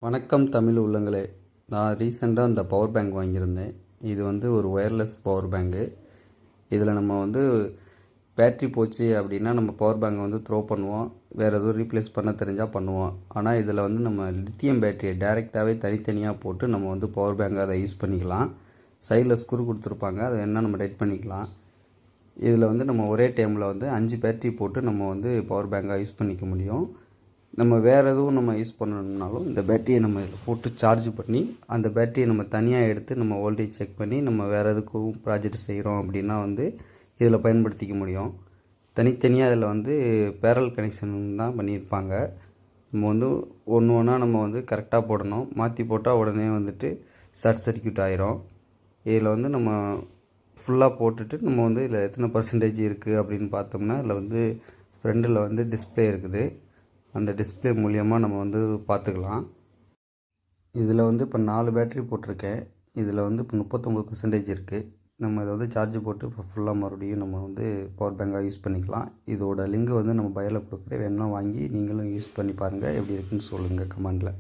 வணக்கம் தமிழ் உள்ளங்களே. நான் ரீசெண்டாக இந்த பவர் பேங்க் வாங்கியிருந்தேன். இது வந்து ஒரு ஒயர்லெஸ் பவர் பேங்கு. இதில் நம்ம வந்து பேட்ரி போச்சு அப்படின்னா நம்ம பவர் பேங்கை வந்து த்ரோ பண்ணுவோம். வேறு எதுவும் ரீப்ளேஸ் பண்ண தெரிஞ்சால் பண்ணுவோம். ஆனால் இதில் வந்து நம்ம லித்தியம் பேட்டரியை டைரெக்டாகவே தனித்தனியாக போட்டு நம்ம வந்து பவர் பேங்கை அதை யூஸ் பண்ணிக்கலாம். சைடில் ஸ்க்ரூ கொடுத்துருப்பாங்க, அதை வேணால் நம்ம டைட் பண்ணிக்கலாம். இதில் வந்து நம்ம ஒரே டைமில் வந்து 5 பேட்ரி போட்டு நம்ம வந்து பவர் பேங்காக யூஸ் பண்ணிக்க முடியும். நம்ம வேறு எதுவும் நம்ம யூஸ் பண்ணணும்னாலும் இந்த பேட்டரியை நம்ம இதில் போட்டு சார்ஜ் பண்ணி அந்த பேட்டரியை நம்ம தனியாக எடுத்து நம்ம வோல்டேஜ் செக் பண்ணி நம்ம வேறு எதுக்கும் ப்ராஜெக்ட் செய்கிறோம் அப்படின்னா வந்து இதில் பயன்படுத்திக்க முடியும். தனித்தனியாக இதில் வந்து பேரல் கனெக்ஷன் தான் பண்ணியிருப்பாங்க. நம்ம வந்து ஒன்று ஒன்றா நம்ம வந்து கரெக்டாக போடணும். மாற்றி போட்டால் உடனே வந்துட்டு ஷார்ட் சர்க்யூட் ஆயிரும். இதில் வந்து நம்ம ஃபுல்லாக போட்டுட்டு நம்ம வந்து இதில் எத்தனை பர்சன்டேஜ் இருக்குது அப்படின்னு பார்த்தோம்னா இதில் வந்து ஃப்ரண்டில் வந்து டிஸ்பிளே இருக்குது. அந்த டிஸ்பிளே மூலியமாக நம்ம வந்து பார்த்துக்கலாம். இதில் வந்து இப்போ 4 பேட்ரி போட்டிருக்கேன். இதில் வந்து இப்போ 39% இருக்குது. நம்ம இதை வந்து சார்ஜ் போட்டு இப்போ ஃபுல்லாக மறுபடியும் நம்ம வந்து பவர் பேங்காக யூஸ் பண்ணிக்கலாம். இதோட லிங்க் வந்து நம்ம பயோவில் கொடுக்குறேன். வேணும்னா வாங்கி நீங்களும் யூஸ் பண்ணி பாருங்கள். எப்படி இருக்குன்னு சொல்லுங்கள் கமெண்டில்.